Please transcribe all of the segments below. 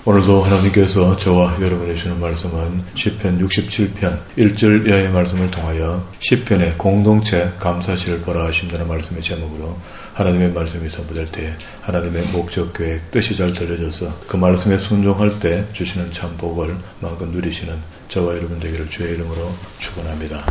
오늘도 하나님께서 저와 여러분에게 주는 말씀은 시편 67편 1절 이하의 말씀을 통하여 시편의 공동체 감사시를 보라 하신다는 말씀의 제목으로 하나님의 말씀이 선포될 때 하나님의 목적 계획 뜻이 잘 들려져서 그 말씀에 순종할 때 주시는 참 복을 마음껏 누리시는 저와 여러분 되기를 주의 이름으로 축원합니다.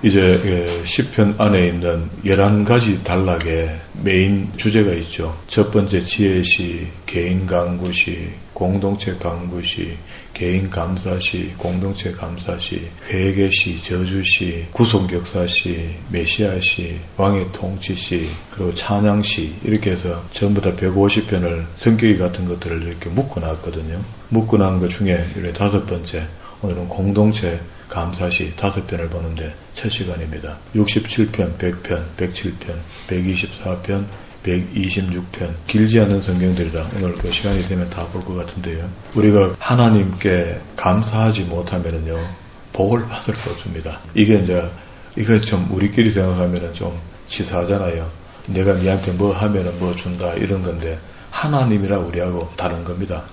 이제 시편 안에 있는 11가지 단락의 메인 주제가 있죠. 첫 번째 지혜시, 개인 강구시, 공동체 강구시, 개인 감사시, 공동체 감사시, 회개시, 저주시, 구속역사시, 메시아시, 왕의 통치시, 그리고 찬양시 이렇게 해서 전부 다 150편을 성격이 같은 것들을 이렇게 묶어놨거든요. 묶어놓은 것 중에 다섯 번째, 오늘은 공동체 감사시 5편을 보는데 첫 시간입니다. 67편, 100편, 107편, 124편, 126편 길지 않은 성경들이다. 오늘 그 시간이 되면 다 볼 것 같은데요. 우리가 하나님께 감사하지 못하면은요 복을 받을 수 없습니다. 이게 이거 좀 우리끼리 생각하면은 좀 치사하잖아요. 내가 니한테 뭐 하면은 뭐 준다 이런 건데 하나님이라 우리하고 다른 겁니다.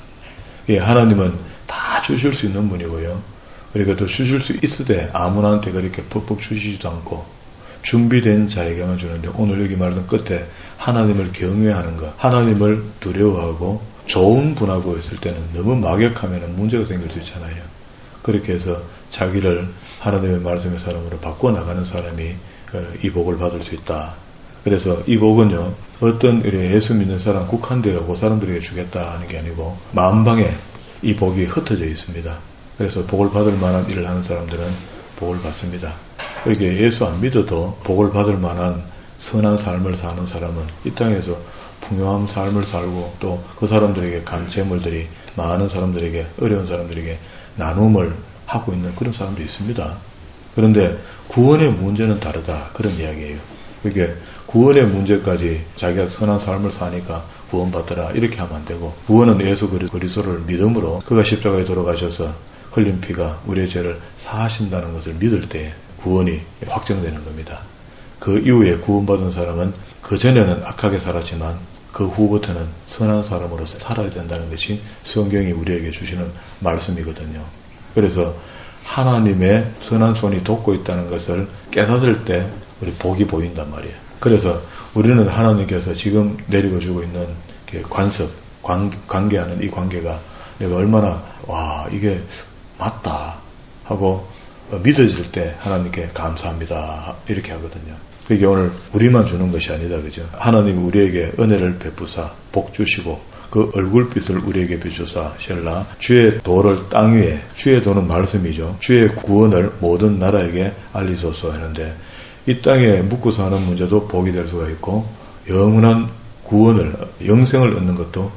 예, 하나님은 다 주실 수 있는 분이고요. 그러니까 또 주실 수 있으되 아무나한테 그렇게 퍽퍽 주시지도 않고 준비된 자에게만 주는데 오늘 여기 말하던 끝에 하나님을 경외하는 것, 하나님을 두려워하고 좋은 분하고 있을 때는 너무 막역하면 문제가 생길 수 있잖아요. 그렇게 해서 자기를 하나님의 말씀의 사람으로 바꿔나가는 사람이 이 복을 받을 수 있다. 그래서 이 복은요 어떤 예수 믿는 사람 국한되어 그 사람들에게 주겠다 하는 게 아니고 만방에 이 복이 흩어져 있습니다. 그래서 복을 받을 만한 일을 하는 사람들은 복을 받습니다. 이렇게 예수 안 믿어도 복을 받을 만한 선한 삶을 사는 사람은 이 땅에서 풍요한 삶을 살고 또 그 사람들에게 재물들이 많은 사람들에게 어려운 사람들에게 나눔을 하고 있는 그런 사람도 있습니다. 그런데 구원의 문제는 다르다 그런 이야기예요. 그게 구원의 문제까지 자기가 선한 삶을 사니까 구원받더라 이렇게 하면 안 되고 구원은 예수 그리스도를 믿음으로 그가 십자가에 돌아가셔서 흘린 피가 우리의 죄를 사하신다는 것을 믿을 때 구원이 확정되는 겁니다. 그 이후에 구원받은 사람은 그 전에는 악하게 살았지만 그 후부터는 선한 사람으로 살아야 된다는 것이 성경이 우리에게 주시는 말씀이거든요. 그래서 하나님의 선한 손이 돕고 있다는 것을 깨닫을 때 우리 복이 보인단 말이에요. 그래서 우리는 하나님께서 지금 내리고 주고 있는 관계하는 이 관계가 내가 얼마나 이게 맞다 하고 믿어질 때 하나님께 감사합니다 이렇게 하거든요. 그게 오늘 우리만 주는 것이 아니다, 그죠? 하나님이 우리에게 은혜를 베푸사 복 주시고 그 얼굴빛을 우리에게 비추사 셀라 주의 도를 땅 위에, 주의 도는 말씀이죠. 주의 구원을 모든 나라에게 알리소서 하는데 이 땅에 묵고 사는 문제도 복이 될 수가 있고 영원한 구원을 영생을 얻는 것도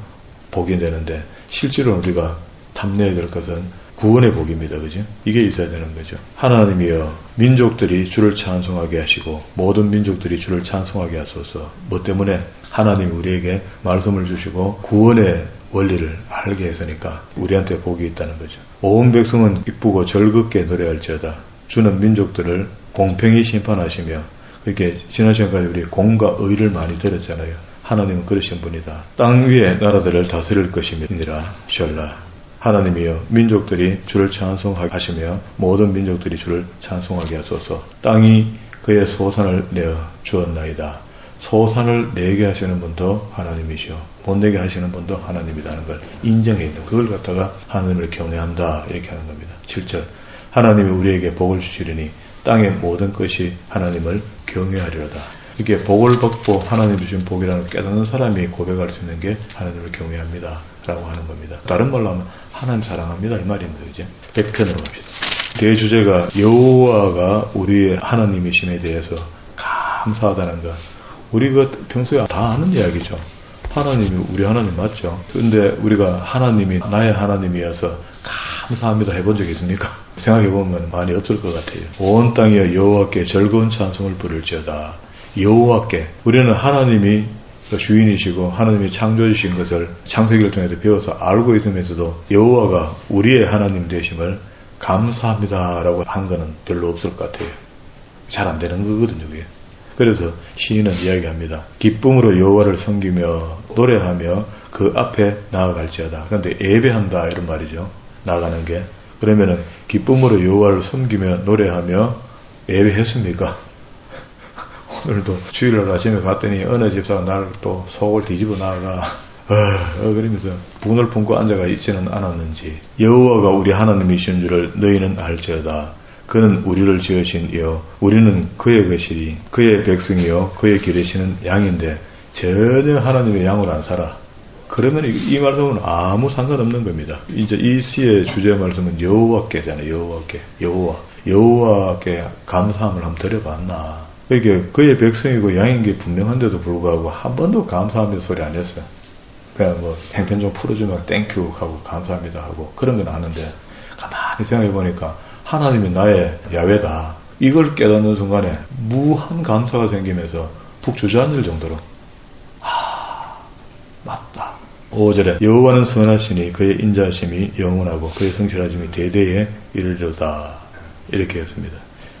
복이 되는데 실제로 우리가 탐내야 될 것은 구원의 복입니다. 그죠? 이게 있어야 되는 거죠. 하나님이여 민족들이 주를 찬송하게 하시고 모든 민족들이 주를 찬송하게 하소서. 뭐 때문에? 하나님이 우리에게 말씀을 주시고 구원의 원리를 알게 했으니까 우리한테 복이 있다는 거죠. 온 백성은 기쁘고 즐겁게 노래할지어다. 주는 민족들을 공평히 심판하시며 그렇게 지난 시간까지 우리 공과 의를 많이 들었잖아요. 하나님은 그러신 분이다. 땅 위의 나라들을 다스릴 것이니라. 셜라. 하나님이여 민족들이 주를 찬송하시며 모든 민족들이 주를 찬송하게 하소서. 땅이 그의 소산을 내어 주었나이다. 소산을 내게 하시는 분도 하나님이시오. 못 내게 하시는 분도 하나님이라는 걸 인정해 있는 그걸 갖다가 하나님을 경외한다 이렇게 하는 겁니다. 7절 하나님이 우리에게 복을 주시리니 땅의 모든 것이 하나님을 경외하리로다. 이게 복을 받고 하나님 주신 복이라는 깨닫는 사람이 고백할 수 있는 게 하나님을 경외합니다 라고 하는 겁니다. 다른 말로 하면 하나님 사랑합니다 이 말입니다. 이제 100편으로 갑시다. 대주제가 여호와가 우리의 하나님이심에 대해서 감사하다는 것. 우리가 평소에 다 아는 이야기죠. 하나님이 우리 하나님 맞죠? 그런데 우리가 하나님이 나의 하나님이어서 감사합니다 해본 적이 있습니까? 생각해보면 많이 없을 것 같아요. 온 땅이여 여호와께 즐거운 찬송을 부를지어다. 여호와께 우리는 하나님이 주인이시고 하나님이 창조주신 것을 창세기를 통해서 배워서 알고 있으면서도 여호와가 우리의 하나님 되심을 감사합니다라고 한 거는 별로 없을 것 같아요. 잘 안 되는 거거든요. 그게. 그래서 시인은 이야기합니다. 기쁨으로 여호와를 섬기며 노래하며 그 앞에 나아갈지어다. 그런데 예배한다 이런 말이죠. 나아가는 게. 그러면은 기쁨으로 여호와를 섬기며 노래하며 예배했습니까? 오늘도 주일날 아침에 갔더니 어느 집사가 나를 또 속을 뒤집어 나가 그러면서 분을 품고 앉아가 있지는 않았는지. 여호와가 우리 하나님이신 줄을 너희는 알지어다. 그는 우리를 지으신 이요 우리는 그의 것이니 그의 백성이요 그의 기르시는 양인데 전혀 하나님의 양으로 안 살아. 그러면 이 말씀은 아무 상관없는 겁니다. 이제 이 시의 주제 말씀은 여호와께잖아요. 여호와께 감사함을 한번 드려봤나. 이게 그의 백성이고 양인 게 분명한데도 불구하고 한 번도 감사합니다 소리 안 했어요. 그냥 뭐 행편 좀 풀어주면 땡큐 하고 감사합니다 하고 그런 건 아는데 가만히 생각해 보니까 하나님이 나의 야훼다. 이걸 깨닫는 순간에 무한 감사가 생기면서 푹 주저앉을 정도로 맞다. 5절에 여호와는 선하시니 그의 인자하심이 영원하고 그의 성실하심이 대대에 이르리로다. 이렇게 했습니다.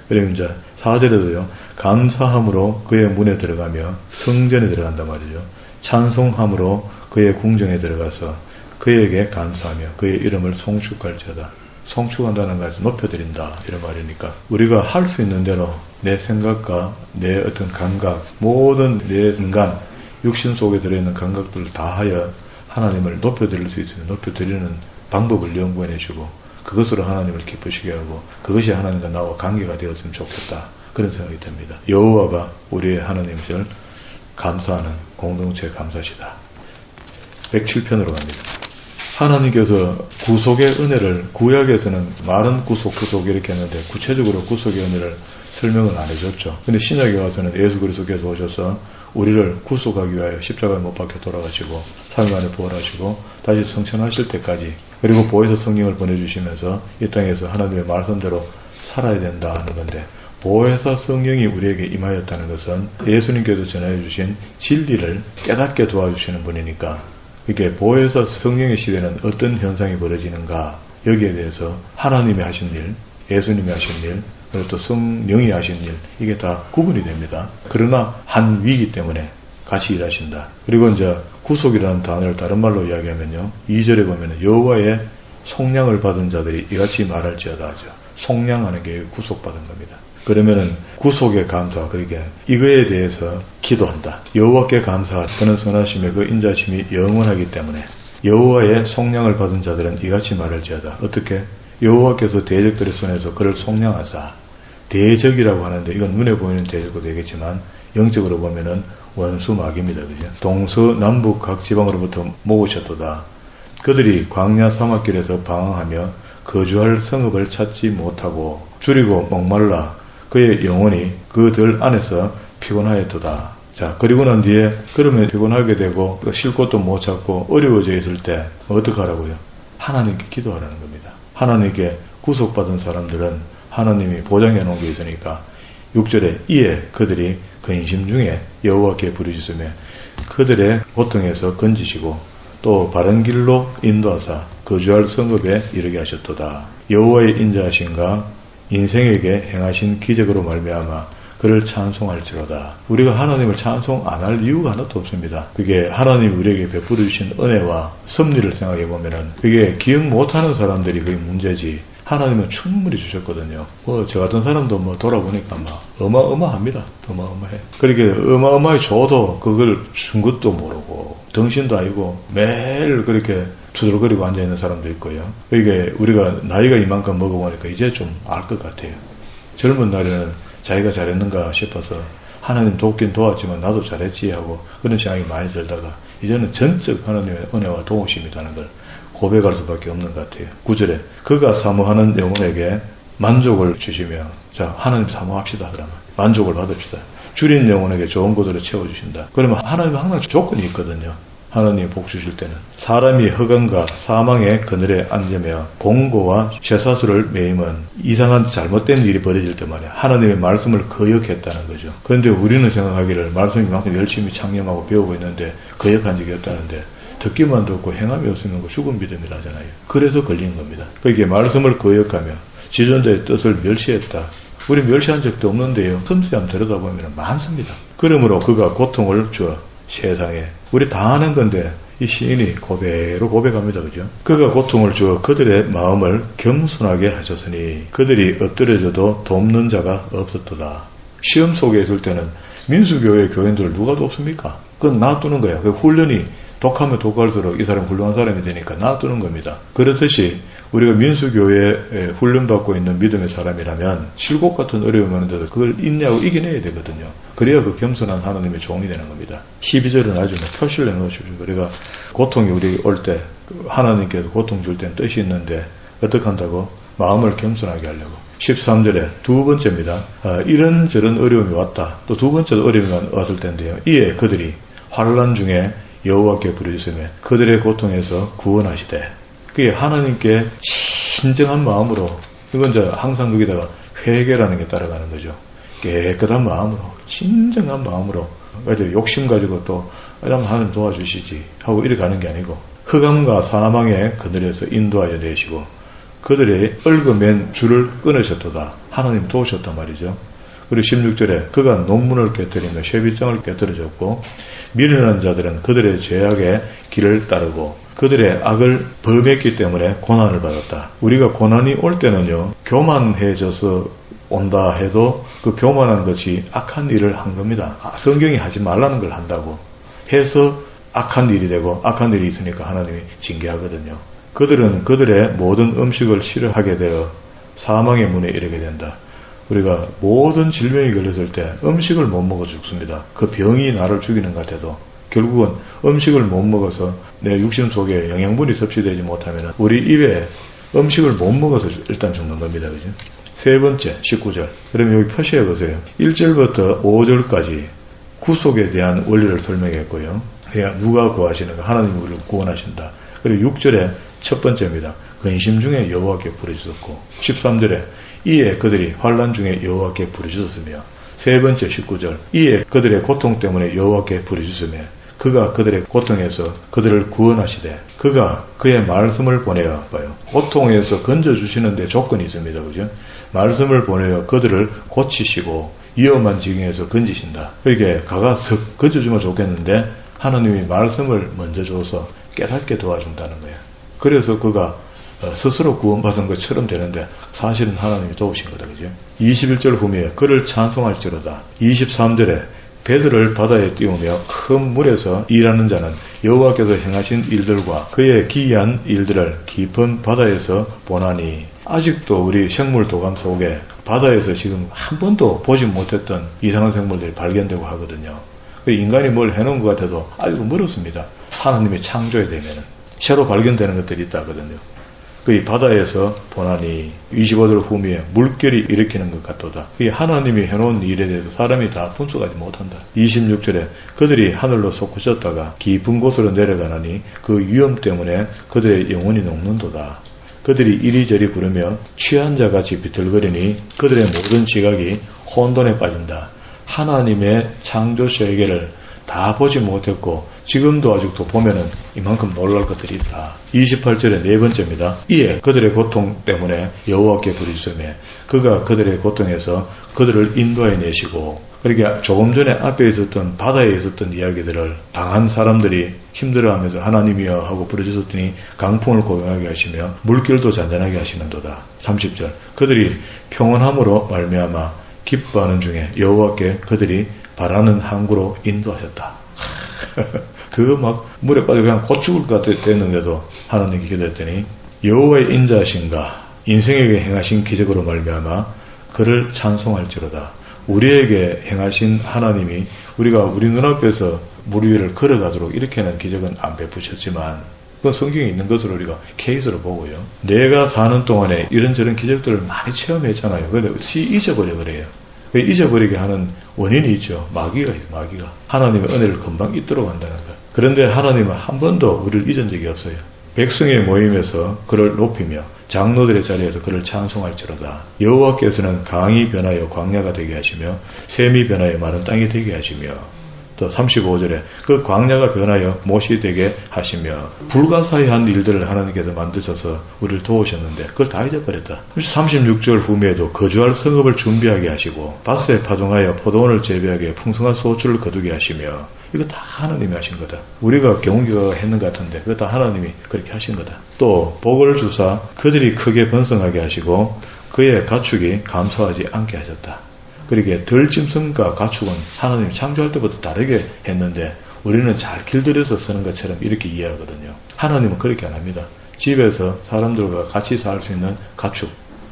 그리고 이제 4절에도요. 감사함으로 그의 문에 들어가며 성전에 들어간단 말이죠. 찬송함으로 그의 궁정에 들어가서 그에게 감사하며 그의 이름을 송축할지어다. 송축한다는 것을 높여드린다 이런 말이니까 우리가 할 수 있는 대로 내 생각과 내 어떤 감각 모든 내 인간 육신 속에 들어있는 감각들을 다하여 하나님을 높여드릴 수 있으면 높여드리는 방법을 연구해 주고 그것으로 하나님을 기쁘시게 하고 그것이 하나님과 나와 관계가 되었으면 좋겠다 그런 생각이 듭니다. 여호와가 우리의 하나님을 감사하는 공동체 감사시다. 107편으로 갑니다. 하나님께서 구속의 은혜를 구약에서는 말은 구속 이렇게 했는데 구체적으로 구속의 은혜를 설명을 안 해줬죠. 근데 신약에 와서는 예수 그리스도께서 오셔서 우리를 구속하기 위하여 십자가에 못 박혀 돌아가시고 3일 만에 부활하시고 다시 성천하실 때까지 그리고 보혜사 성령을 보내주시면서 이 땅에서 하나님의 말씀대로 살아야 된다 하는 건데 보혜사 성령이 우리에게 임하였다는 것은 예수님께서 전해 주신 진리를 깨닫게 도와주시는 분이니까 이게 보혜사 성령의 시대는 어떤 현상이 벌어지는가 여기에 대해서 하나님이 하신 일, 예수님이 하신 일, 그리고 또 성령이 하신 일 이게 다 구분이 됩니다. 그러나 한 위이기 때문에 같이 일하신다. 그리고 이제 구속이라는 단어를 다른 말로 이야기하면요. 2절에 보면 여호와의 속량을 받은 자들이 이같이 말할지어다 하죠. 속량하는 게 구속받은 겁니다. 그러면은 구속의 감사, 그러니까 이거에 대해서 기도한다. 여호와께 감사하라. 그는 선하시며 그 인자심이 영원하기 때문에 여호와의 속량을 받은 자들은 이같이 말할지어다. 어떻게? 여호와께서 대적들의 손에서 그를 속량하사. 대적이라고 하는데 이건 눈에 보이는 대적도 되겠지만 영적으로 보면은 원수막입니다. 그죠? 동서남북 각 지방으로부터 모으셨도다. 그들이 광야 사막길에서 방황하며 거주할 성읍을 찾지 못하고 줄이고 목말라 그의 영혼이 그들 안에서 피곤하였도다. 자, 그리고 난 뒤에 그러면 피곤하게 되고 쉴 곳도 못 찾고 어려워져 있을 때 어떻게 하라고요? 하나님께 기도하라는 겁니다. 하나님께 구속받은 사람들은 하나님이 보장해 놓은 게 있으니까 6절에 이에 그들이 근심 중에 여호와께 부르짖으며 그들의 고통에서 건지시고 또 바른 길로 인도하사 거주할 성읍에 이르게 하셨도다. 여호와의 인자하신가 인생에게 행하신 기적으로 말미암아 그를 찬송할지로다. 우리가 하나님을 찬송 안 할 이유가 하나도 없습니다. 그게 하나님이 우리에게 베풀어 주신 은혜와 섭리를 생각해 보면은 그게 기억 못하는 사람들이 그게 문제지. 하나님은 충분히 주셨거든요. 저 같은 사람도 돌아보니까 어마어마합니다. 어마어마해. 그렇게 어마어마히 줘도 그걸 준 것도 모르고 덩신도 아니고 매일 그렇게 투덜거리고 앉아있는 사람도 있고요. 이게 우리가 나이가 이만큼 먹어보니까 이제 좀 알 것 같아요. 젊은 날에는 자기가 잘했는가 싶어서 하나님 돕긴 도왔지만 나도 잘했지 하고 그런 생각이 많이 들다가 이제는 전적 하나님의 은혜와 도우심이라는 걸 고백할 수밖에 없는 것 같아요. 9절에 그가 사모하는 영혼에게 만족을 주시며 자 하나님 사모합시다. 그러면 만족을 받읍시다. 줄인 영혼에게 좋은 것으로 채워주신다. 그러면 하나님은 항상 조건이 있거든요. 하나님 복 주실 때는 사람이 흑암과 사망의 그늘에 앉으며 공고와 쇠사슬을 매임은 이상한 잘못된 일이 벌어질 때 말이야. 하나님의 말씀을 거역했다는 거죠. 그런데 우리는 생각하기를 말씀이 만큼 열심히 창념하고 배우고 있는데 거역한 적이 없다는데 듣기만 듣고 행함이 없으면 죽은 믿음이라 하잖아요. 그래서 걸린 겁니다. 그러니까 말씀을 거역하며 지존자의 뜻을 멸시했다. 우리 멸시한 적도 없는데요. 섬세히 한번 들여다보면 많습니다. 그러므로 그가 고통을 주어 세상에 우리 다 아는 건데 이 시인이 그대로 고백합니다. 그죠? 그가 고통을 주어 그들의 마음을 겸손하게 하셨으니 그들이 엎드려져도 돕는 자가 없었도다. 시험 속에 있을 때는 민수교회 교인들 누가 돕습니까? 그건 놔두는 거야. 그 훈련이 독하면 독할수록 이 사람 훌륭한 사람이 되니까 놔두는 겁니다. 그렇듯이 우리가 민수교회에 훈련받고 있는 믿음의 사람이라면 칠곡 같은 어려움이 오는데도 그걸 인내하고 이겨내야 되거든요. 그래야 그 겸손한 하나님의 종이 되는 겁니다. 12절은 나중에 표시를 해놓으십시오. 우리가 고통이 우리 올 때 하나님께서 고통 줄 때는 뜻이 있는데 어떻게 한다고? 마음을 겸손하게 하려고. 13절에 두 번째입니다. 이런저런 어려움이 왔다. 또 두 번째도 어려움이 왔을 텐데요. 이에 그들이 환난 중에 여호와께 부르짖으며 그들의 고통에서 구원하시되. 그게 하나님께 진정한 마음으로, 이건 이제 항상 거기다가 회개라는 게 따라가는 거죠. 깨끗한 마음으로, 진정한 마음으로. 욕심 가지고 또 하나님 도와주시지 하고 이렇게 가는 게 아니고 흑암과 사망의 그늘에서 인도하여 내시고 그들의 얽어맨 줄을 끊으셨도다. 하나님 도우셨단 말이죠. 그리고 16절에 그가 논문을 깨뜨리며 쇠빗장을 깨뜨려줬고 미련한 자들은 그들의 죄악의 길을 따르고 그들의 악을 범했기 때문에 고난을 받았다. 우리가 고난이 올 때는요, 교만해져서 온다 해도 그 교만한 것이 악한 일을 한 겁니다. 성경이 하지 말라는 걸 한다고 해서 악한 일이 되고 악한 일이 있으니까 하나님이 징계하거든요. 그들은 그들의 모든 음식을 싫어하게 되어 사망의 문에 이르게 된다. 우리가 모든 질병이 걸렸을 때 음식을 못 먹어 죽습니다. 그 병이 나를 죽이는 것 같아도 결국은 음식을 못 먹어서 내 육신 속에 영양분이 섭취되지 못하면 우리 입에 음식을 못 먹어서 일단 죽는 겁니다. 그죠? 세 번째 19절. 그러면 여기 표시해 보세요. 1절부터 5절까지 구속에 대한 원리를 설명했고요. 누가 구하시는가? 하나님이 우리를 구원하신다. 그리고 6절에 첫 번째입니다. 근심 중에 여호와께 부르짖었고 13절에 이에 그들이 환난 중에 여호와께 부르짖었으며 세 번째 19절 이에 그들의 고통 때문에 여호와께 부르짖으며 그가 그들의 고통에서 그들을 구원하시되 그가 그의 말씀을 보내어 봐요. 고통에서 건져주시는데 조건이 있습니다. 그죠? 말씀을 보내어 그들을 고치시고 위험한 지경에서 건지신다. 그러니까 가가 석 건져주면 좋겠는데 하나님이 말씀을 먼저 줘서 깨닫게 도와준다는 거예요. 그래서 그가 스스로 구원받은 것처럼 되는데 사실은 하나님이 도우신 거다. 그죠? 21절 후미에 그를 찬송할지로다. 23절에 배들을 바다에 띄우며 큰 물에서 일하는 자는 여호와께서 행하신 일들과 그의 기이한 일들을 깊은 바다에서 보나니. 아직도 우리 생물 도감 속에 바다에서 지금 한 번도 보지 못했던 이상한 생물들이 발견되고 하거든요. 인간이 뭘 해놓은 것 같아도 아직도 멀었습니다. 하나님의 창조에 되면은 새로 발견되는 것들이 있다거든요. 그 바다에서 보나니 25절 후미에 물결이 일으키는 것 같도다. 이 하나님이 해놓은 일에 대해서 사람이 다 분석하지 못한다. 26절에 그들이 하늘로 솟구쳤다가 깊은 곳으로 내려가나니 그 위험 때문에 그들의 영혼이 녹는도다. 그들이 이리저리 부르며 취한 자같이 비틀거리니 그들의 모든 지각이 혼돈에 빠진다. 하나님의 창조 세계를 다 보지 못했고 지금도 아직도 보면은 이만큼 놀랄 것들이 있다. 28절의 네 번째입니다. 이에 그들의 고통 때문에 여호와께 부르짖으며 그가 그들의 고통에서 그들을 인도해 내시고. 그러니까 조금 전에 앞에 있었던 바다에 있었던 이야기들을 당한 사람들이 힘들어하면서 하나님이여 하고 부르짖었더니 강풍을 고요하게 하시며 물결도 잔잔하게 하시는도다. 30절 그들이 평온함으로 말미암아 기뻐하는 중에 여호와께 그들이 바라는 항구로 인도하셨다. 그거 막 물에 빠져 그냥 곧 죽을 것 같았는데도 하나님께 기도했더니 여호와의 인자하신가 인생에게 행하신 기적으로 말미암아 그를 찬송할지로다. 우리에게 행하신 하나님이 우리가 우리 눈앞에서 물 위를 걸어가도록 이렇게는 기적은 안 베푸셨지만 그건 성경에 있는 것으로 우리가 케이스로 보고요. 내가 사는 동안에 이런저런 기적들을 많이 체험했잖아요. 그런데 잊어버려 그래요. 잊어버리게 하는 원인이 있죠. 마귀가. 하나님의 은혜를 금방 잊도록 한다는 것. 그런데 하나님은 한 번도 우리를 잊은 적이 없어요. 백성의 모임에서 그를 높이며 장로들의 자리에서 그를 찬송할지로다. 여호와께서는 강이 변하여 광야가 되게 하시며 샘이 변하여 마른 땅이 되게 하시며 또 35절에 그 광야가 변하여 못이 되게 하시며 불가사의한 일들을 하나님께서 만드셔서 우리를 도우셨는데 그걸 다 잊어버렸다. 36절 후미에도 거주할 성읍을 준비하게 하시고 밭에 파종하여 포도원을 재배하게 풍성한 소출을 거두게 하시며 이거 다 하나님이 하신 거다. 우리가 경운기가 했는 것 같은데 그거 다 하나님이 그렇게 하신 거다. 또 복을 주사 그들이 크게 번성하게 하시고 그의 가축이 감소하지 않게 하셨다. 그러게 들짐승과 가축은 하나님이 창조할 때부터 다르게 했는데 우리는 잘 길들여서 쓰는 것처럼 이렇게 이해하거든요. 하나님은 그렇게 안 합니다. 집에서 사람들과 같이 살 수 있는 가축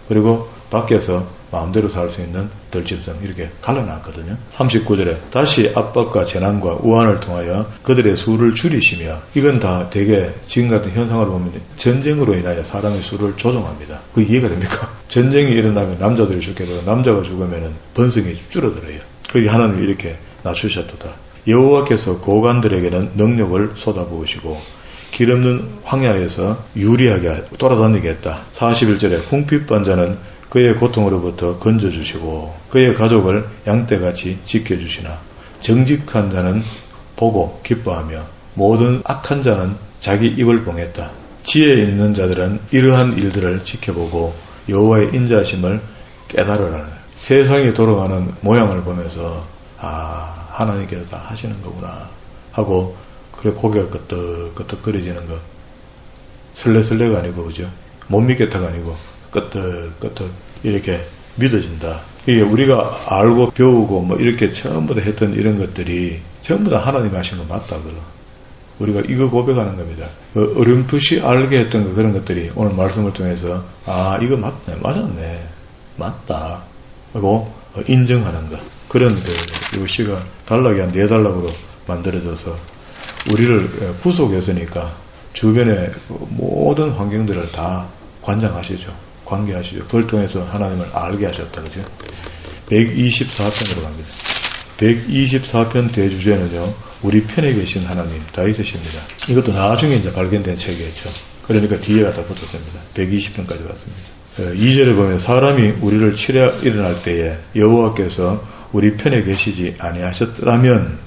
그리고 밖에서 마음대로 살 수 있는 들짐승 이렇게 갈라놨거든요. 39절에 다시 압박과 재난과 우환을 통하여 그들의 수를 줄이시며 이건 다 되게 지금 같은 현상을 보면 전쟁으로 인하여 사람의 수를 조정합니다. 그 이해가 됩니까? 전쟁이 일어나면 남자들이 죽게 되고 남자가 죽으면 번성이 줄어들어요. 그게 하나님이 이렇게 낮추셨도다. 여호와께서 고관들에게는 능력을 쏟아부으시고 길 없는 황야에서 유리하게 돌아다니게 했다. 41절에 궁핍한 자는 그의 고통으로부터 건져주시고 그의 가족을 양떼같이 지켜주시나 정직한 자는 보고 기뻐하며 모든 악한 자는 자기 입을 봉했다. 지혜 있는 자들은 이러한 일들을 지켜보고 여호와의 인자하심을 깨달으라. 세상이 돌아가는 모양을 보면서 하나님께서 다 하시는 거구나 하고 그래 고개가 끄덕끄덕거려지는 거 설레설레가 아니고 그죠? 못 믿겠다가 아니고 끄덕끄덕 이렇게 믿어진다. 이게 우리가 알고 배우고 뭐 이렇게 전부 다 했던 이런 것들이 전부 다 하나님이 하신 거 맞다고 우리가 이거 고백하는 겁니다. 그 어렴풋이 알게 했던 거 그런 것들이 오늘 말씀을 통해서 이거 맞네 맞았네 맞다 하고 인정하는 것 그런 이 시가 단락이 한 4단락으로 만들어져서 우리를 구속했으니까 주변의 모든 환경들을 다 관장하시죠. 관계하시죠. 그걸 통해서 하나님을 알게 하셨다. 그죠? 124편으로 갑니다. 124편 대주제는요. 우리 편에 계신 하나님 다윗이십니다. 이것도 나중에 이제 발견된 책이었죠. 그러니까 뒤에 갖다 붙었습니다. 120편까지 왔습니다. 2절에 보면 사람이 우리를 치려 일어날 때에 여호와께서 우리 편에 계시지 아니하셨다면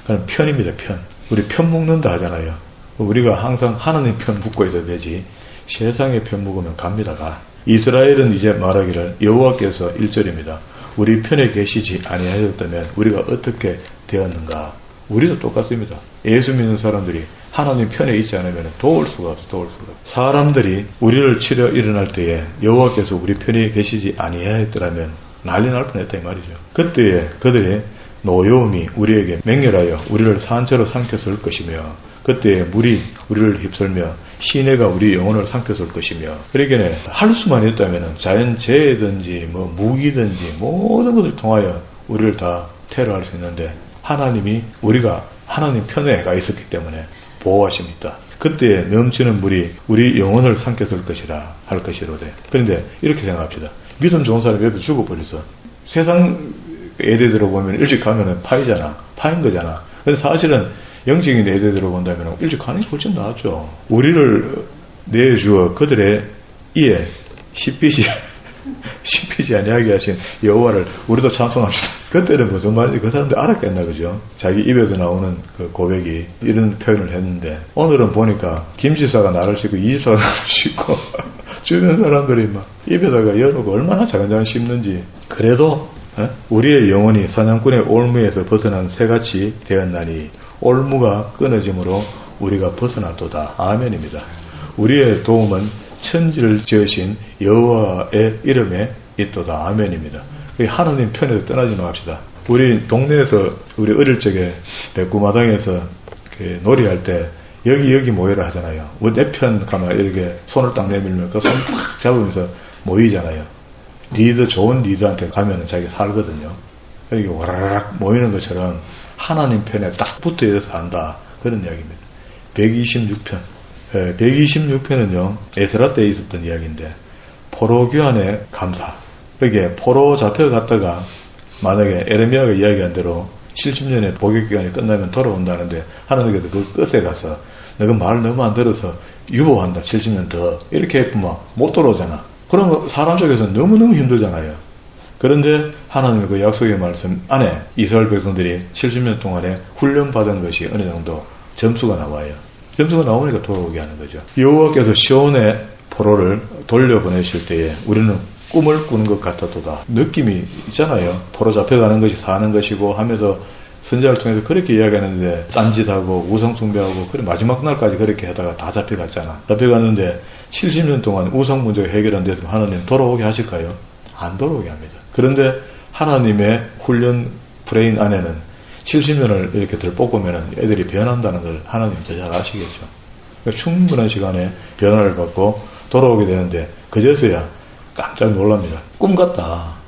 그건 편입니다. 편. 우리 편 묵는다 하잖아요. 우리가 항상 하나님 편 묵고 있어야 되지 세상의 편 묵으면 갑니다. 가. 이스라엘은 이제 말하기를 여호와께서 1절입니다. 우리 편에 계시지 아니하셨다면 우리가 어떻게 되었는가. 우리도 똑같습니다. 예수 믿는 사람들이 하나님 편에 있지 않으면 도울 수가 없어. 사람들이 우리를 치려 일어날 때에 여호와께서 우리 편에 계시지 아니하였더라면 난리 날 뻔했다 이 말이죠. 그때에 그들의 노여움이 우리에게 맹렬하여 우리를 산채로 삼켰을 것이며 그때에 물이 우리를 휩쓸며 시내가 우리 영혼을 삼켰을 것이며 그러기에 할 수만 있다면 자연재해든지 뭐 무기든지 모든 것을 통하여 우리를 다 테러할 수 있는데 하나님이 우리가 하나님 편에 가 있었기 때문에 보호하심이 있다. 그때에 넘치는 물이 우리 영혼을 삼켰을 것이라 할 것이로되 그런데 이렇게 생각합시다. 믿음 좋은 사람이 옆에 죽어버렸어. 세상 예대 들어보면 일찍 가면은 파인 거잖아. 근데 사실은 영적인 예대 들어본다면 일찍 가는 게 훨씬 낫죠. 우리를 내주어 그들의 이에 씹히지 아니하게 하신 여호와를 우리도 찬송합시다. 그때는 무슨 말인지 그 사람들이 알았겠나 그죠? 자기 입에서 나오는 그 고백이 이런 표현을 했는데 오늘은 보니까 김지사가 나를 씹고 이집사가 나를 씹고 주변 사람들이 막 입에다가 열어놓고 얼마나 자간자간 씹는지 그래도 우리의 영혼이 사냥꾼의 올무에서 벗어난 새같이 되었나니 올무가 끊어짐으로 우리가 벗어났도다. 아멘입니다. 우리의 도움은 천지를 지으신 여호와의 이름에 있도다. 아멘입니다. 하나님 편에서 떠나지 맙시다. 우리 동네에서 우리 어릴 적에 백구마당에서 놀이할 때 여기 모여라 하잖아요. 내 편 가면 이렇게 손을 딱 내밀면 그 손 탁 잡으면서 모이잖아요. 좋은 리더한테 가면 자기가 살거든요. 이렇게 와라락 모이는 것처럼 하나님 편에 딱 붙어 있어서 산다. 그런 이야기입니다. 126편. 126편은요, 에스라 때에 있었던 이야기인데, 포로 교환의 감사. 그게 포로 잡혀갔다가, 만약에 에레미야가 이야기한 대로 70년의 복역기간이 끝나면 돌아온다는데, 하나님께서 그 끝에 가서, 너가 말 너무 안 들어서 유보한다, 70년 더. 이렇게 했구만. 못 돌아오잖아. 그럼 사람 속에서 너무너무 힘들잖아요. 그런데 하나님의 그 약속의 말씀 안에 이스라엘 백성들이 70년 동안에 훈련받은 것이 어느 정도 점수가 나와요. 점수가 나오니까 돌아오게 하는 거죠. 여호와께서 시온의 포로를 돌려보내실 때에 우리는 꿈을 꾸는 것 같아도다. 느낌이 있잖아요. 포로 잡혀가는 것이 사는 것이고 하면서 선지자를 통해서 그렇게 이야기하는데 딴짓하고 우상숭배하고 그래 마지막 날까지 그렇게 하다가 다 잡혀갔잖아. 잡혀갔는데 70년 동안 우상 문제가 해결 안 됐으면 하나님 돌아오게 하실까요? 안 돌아오게 합니다. 그런데 하나님의 훈련 브레인 안에는 70년을 이렇게 들볶으면 애들이 변한다는 걸 하나님 더 잘 아시겠죠. 그러니까 충분한 시간에 변화를 받고 돌아오게 되는데 그제서야 깜짝 놀랍니다. 꿈 같다.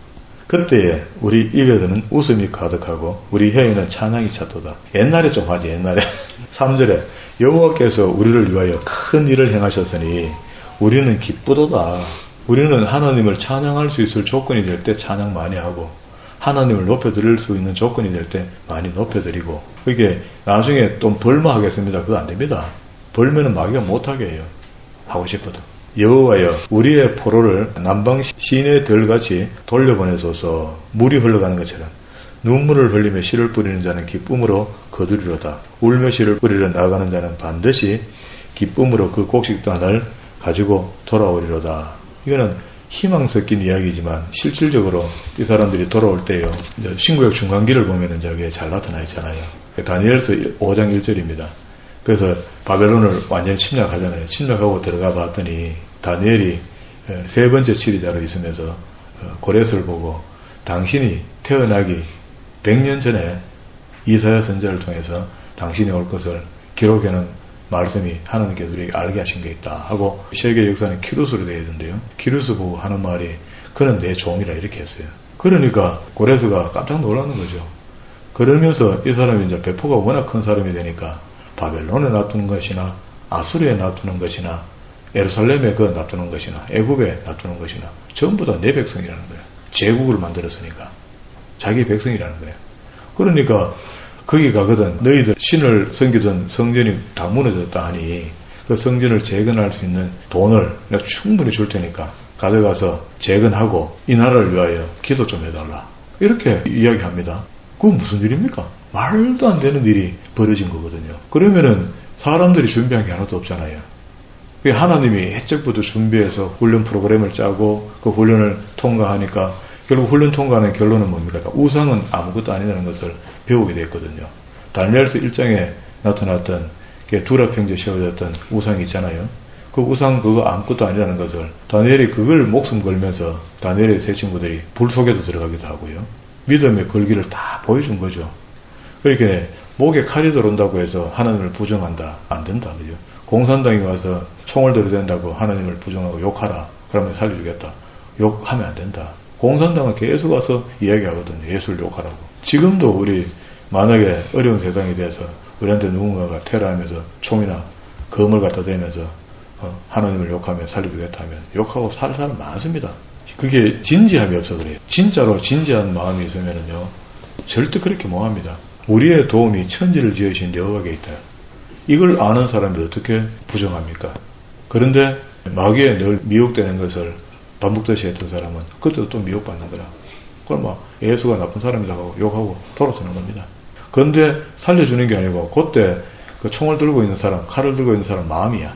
그때에 우리 입에서는 웃음이 가득하고 우리 혀에는 찬양이 찼도다. 옛날에 좀 하지 옛날에. 3절에 여호와께서 우리를 위하여 큰 일을 행하셨으니 우리는 기쁘도다. 우리는 하나님을 찬양할 수 있을 조건이 될 때 찬양 많이 하고 하나님을 높여드릴 수 있는 조건이 될 때 많이 높여드리고 그게 나중에 또 벌마하겠습니다. 그거 안 됩니다. 벌면은 마귀가 못하게 해요. 하고 싶어도. 여호와여 우리의 포로를 남방 시내 들같이 돌려보내소서. 물이 흘러가는 것처럼 눈물을 흘리며 씨를 뿌리는 자는 기쁨으로 거두리로다. 울며 씨를 뿌리러 나가는 자는 반드시 기쁨으로 그 곡식단을 가지고 돌아오리로다. 이거는 희망 섞인 이야기지만 실질적으로 이 사람들이 돌아올 때요. 신구약 중간기를 보면은 저게 잘 나타나 있잖아요. 다니엘서 5장 1절입니다. 그래서 바벨론을 완전히 침략하잖아요. 침략하고 들어가 봤더니 다니엘이 세 번째 치리자로 있으면서 고레스를 보고 당신이 태어나기 100년 전에 이사야 선지자를 통해서 당신이 올 것을 기록해놓은 말씀이 하나님께서 우리에게 알게 하신 게 있다 하고 세계 역사는 키루스로 되어 있는데요. 키루스 보고 하는 말이 그는 내 종이라 이렇게 했어요. 그러니까 고레스가 깜짝 놀라는 거죠. 그러면서 이 사람이 이제 배포가 워낙 큰 사람이 되니까 바벨론에 놔두는 것이나 아수르에 놔두는 것이나 예루살렘에 놔두는 것이나 애굽에 놔두는 것이나 전부 다 내 백성이라는 거예요. 제국을 만들었으니까 자기 백성이라는 거예요. 그러니까 거기 가거든 너희들 신을 섬기던 성전이 다 무너졌다 하니 그 성전을 재건할 수 있는 돈을 내가 충분히 줄 테니까 가져가서 재건하고 이 나라를 위하여 기도 좀 해달라. 이렇게 이야기합니다. 그건 무슨 일입니까? 말도 안 되는 일이 벌어진 거거든요. 그러면은 사람들이 준비한 게 하나도 없잖아요. 하나님이 해적부터 준비해서 훈련 프로그램을 짜고 그 훈련을 통과하니까 결국 훈련 통과하는 결론은 뭡니까? 우상은 아무것도 아니라는 것을 배우게 됐거든요. 다니엘서 1장에 나타났던 두라 평지에 세워졌던 우상이 있잖아요. 그 우상 그거 아무것도 아니라는 것을 다니엘이 그걸 목숨 걸면서 다니엘의 세 친구들이 불 속에도 들어가기도 하고요. 믿음의 걸기를 다 보여준 거죠. 그렇게 목에 칼이 들어온다고 해서 하나님을 부정한다. 안 된다. 그죠? 공산당이 와서 총을 들이댄다고 하나님을 부정하고 욕하라. 그러면 살려주겠다. 욕하면 안 된다. 공산당은 계속 와서 이야기하거든요. 예수를 욕하라고. 지금도 우리 만약에 어려운 세상이 돼서 우리한테 누군가가 테러하면서 총이나 검을 갖다 대면서 하나님을 욕하면 살려주겠다 하면 욕하고 살 사람 많습니다. 그게 진지함이 없어 그래요. 진짜로 진지한 마음이 있으면은요. 절대 그렇게 못합니다. 우리의 도움이 천지를 지으신 여호와께 있다. 이걸 아는 사람이 어떻게 부정합니까? 그런데 마귀에 늘 미혹되는 것을 반복듯이 했던 사람은 그때도 또 미혹받는 거라. 그럼 막 예수가 나쁜 사람이라고 하고 욕하고 돌아서는 겁니다. 그런데 살려주는 게 아니고 그때 그 총을 들고 있는 사람, 칼을 들고 있는 사람 마음이야.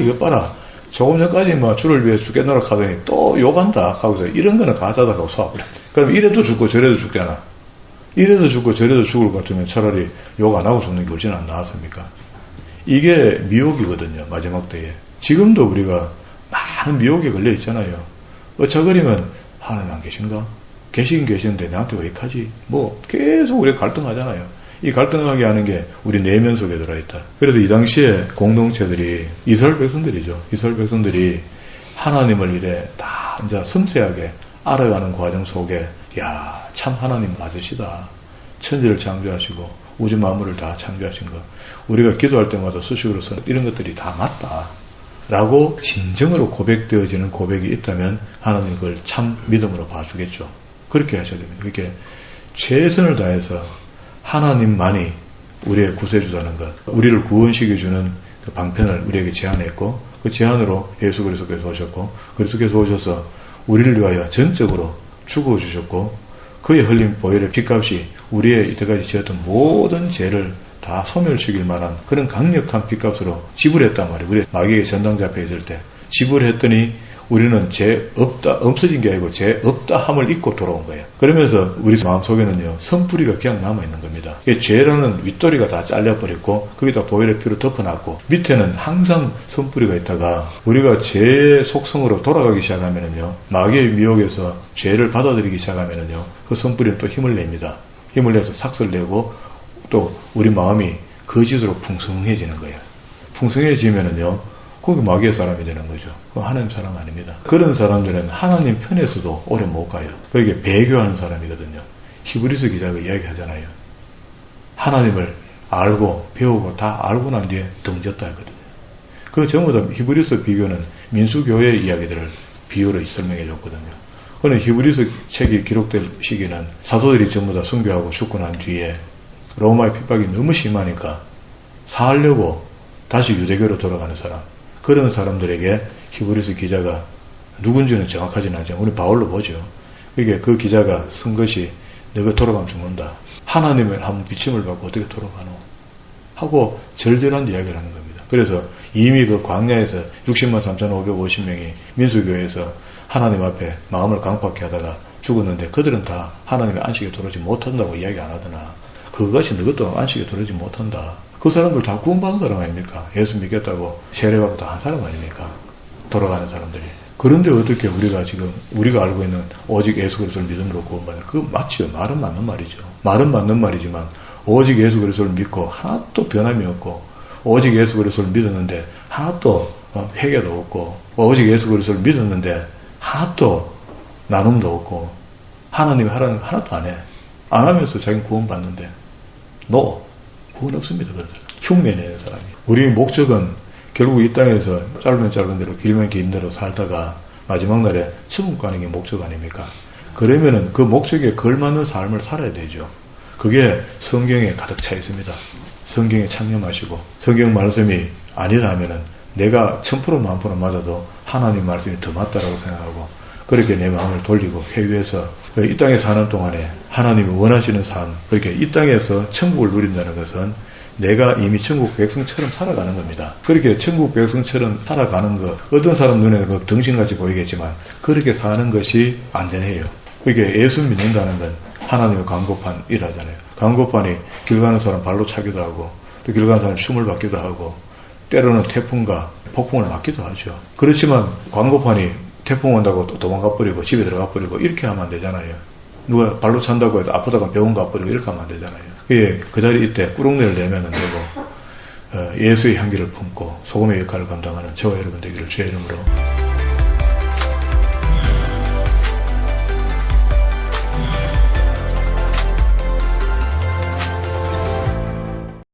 이거 봐라. 조금 전까지 막 주를 위해 죽겠노라 하더니 또 욕한다 하고서 이런 거는 가짜다 하고 쏴버려. 그럼 이래도 죽고 저래도 죽잖아. 이래도 죽고 저래도 죽을 것 같으면 차라리 욕 안 하고 죽는 게 훨씬 안 나았습니까? 이게 미혹이거든요. 마지막 때에. 지금도 우리가 많은 미혹에 걸려 있잖아요. 어차거리면 하나님 안 계신가? 계시긴 계시는데 나한테 왜 하지? 뭐 계속 우리가 갈등하잖아요. 이 갈등하게 하는 게 우리 내면 속에 들어있다. 그래서 이 당시에 공동체들이 이스라엘 백성들이죠. 이스라엘 백성들이 하나님을 이래 다 이제 섬세하게 알아가는 과정 속에 참 하나님 맞으시다. 천지를 창조하시고 우주 만물을 다 창조하신 거. 우리가 기도할 때마다 수식으로서 이런 것들이 다 맞다. 라고 진정으로 고백되어지는 고백이 있다면 하나님 그걸 참 믿음으로 봐주겠죠. 그렇게 하셔야 됩니다. 그렇게 최선을 다해서 하나님만이 우리의 구세주라는 것, 우리를 구원시켜주는 그 방편을 우리에게 제안했고 그 제안으로 예수 그리스도께서 오셨고 그리스도께서 오셔서 우리를 위하여 전적으로 죽어주셨고 그의 흘린 보혈의 피값이 우리의 이때까지 지었던 모든 죄를 다 소멸시킬 만한 그런 강력한 피값으로 지불했단 말이에요. 우리 마귀의 전당자 앞에 있을 때 지불했더니 우리는 죄 없다, 없어진 게 아니고 죄 없다 함을 잊고 돌아온 거예요. 그러면서 우리 마음속에는요, 선뿌리가 그냥 남아있는 겁니다. 죄라는 윗도리가 다 잘려버렸고, 거기다 보혈의 피로 덮어놨고, 밑에는 항상 선뿌리가 있다가, 우리가 죄의 속성으로 돌아가기 시작하면은요, 마귀의 미혹에서 죄를 받아들이기 시작하면은요, 그 선뿌리는 또 힘을 냅니다. 힘을 내서 삭슬 내고, 또 우리 마음이 거짓으로 풍성해지는 거예요. 풍성해지면은요, 거기 마귀의 사람이 되는 거죠. 하나님 사람 아닙니다. 그런 사람들은 하나님 편에서도 오래 못 가요. 그게 배교하는 사람이거든요. 히브리서 기자가 이야기하잖아요. 하나님을 알고 배우고 다 알고 난 뒤에 등졌다 하거든요. 그 전부 다 히브리서 비교는 민수교회의 이야기들을 비유로 설명해 줬거든요. 그는 히브리서 책이 기록될 시기는 사도들이 전부 다 순교하고 죽고 난 뒤에 로마의 핍박이 너무 심하니까 살려고 다시 유대교로 돌아가는 사람, 그런 사람들에게 히브리서 기자가 누군지는 정확하지는 않지만 우리 바울로 보죠. 그게 그 기자가 쓴 것이 너가 돌아가면 죽는다. 하나님을 한번 비침을 받고 어떻게 돌아가노? 하고 절절한 이야기를 하는 겁니다. 그래서 이미 그 광야에서 60만 3,550명이 민수교회에서 하나님 앞에 마음을 강팍해 하다가 죽었는데 그들은 다 하나님의 안식에 들어오지 못한다고 이야기 안 하더나 그것이 너것도 안식에 들어오지 못한다. 그 사람들 다 구원받은 사람 아닙니까? 예수 믿겠다고 세례받고 다 한 사람 아닙니까? 돌아가는 사람들이. 그런데 어떻게 우리가 알고 있는 오직 예수 그리스도를 믿음으로 구원받는, 그거 맞지요. 말은 맞는 말이죠. 말은 맞는 말이지만 오직 예수 그리스도를 믿고 하나도 변함이 없고 오직 예수 그리스도를 믿었는데 하나도 회개도 없고 오직 예수 그리스도를 믿었는데 하나도 나눔도 없고 하나님이 하라는 거 하나도 안 해. 안 하면서 자기는 구원받는데 구원 없습니다. 그러더라. 흉내내는 사람이. 우리의 목적은 결국 이 땅에서 짧은 대로 길면 긴 대로 살다가 마지막 날에 천국 가는 게 목적 아닙니까? 그러면은 그 목적에 걸맞는 삶을 살아야 되죠. 그게 성경에 가득 차 있습니다. 성경에 창념하시고 성경 말씀이 아니다 하면은 내가 1000% 만프로 맞아도 하나님 말씀이 더 맞다라고 생각하고 그렇게 내 마음을 돌리고 회유해서 이 땅에 사는 동안에 하나님이 원하시는 삶, 그렇게 이 땅에서 천국을 누린다는 것은 내가 이미 천국 백성처럼 살아가는 겁니다. 그렇게 천국 백성처럼 살아가는 것, 어떤 사람 눈에는 그 등신같이 보이겠지만 그렇게 사는 것이 안전해요. 그게 예수 믿는다는 건 하나님의 광고판 일하잖아요. 광고판이 길 가는 사람 발로 차기도 하고 또 길 가는 사람 춤을 받기도 하고 때로는 태풍과 폭풍을 맞기도 하죠. 그렇지만 광고판이 태풍 온다고 또 도망가 버리고 집에 들어가 버리고 이렇게 하면 안 되잖아요. 누가 발로 찬다고 해도 아프다가 병원 가 버리고 이렇게 하면 안 되잖아요. 그 자리 이때 꾸룩내를 내면 안 되고 예수의 향기를 품고 소금의 역할을 감당하는 저와 여러분 되기를 주의 이름으로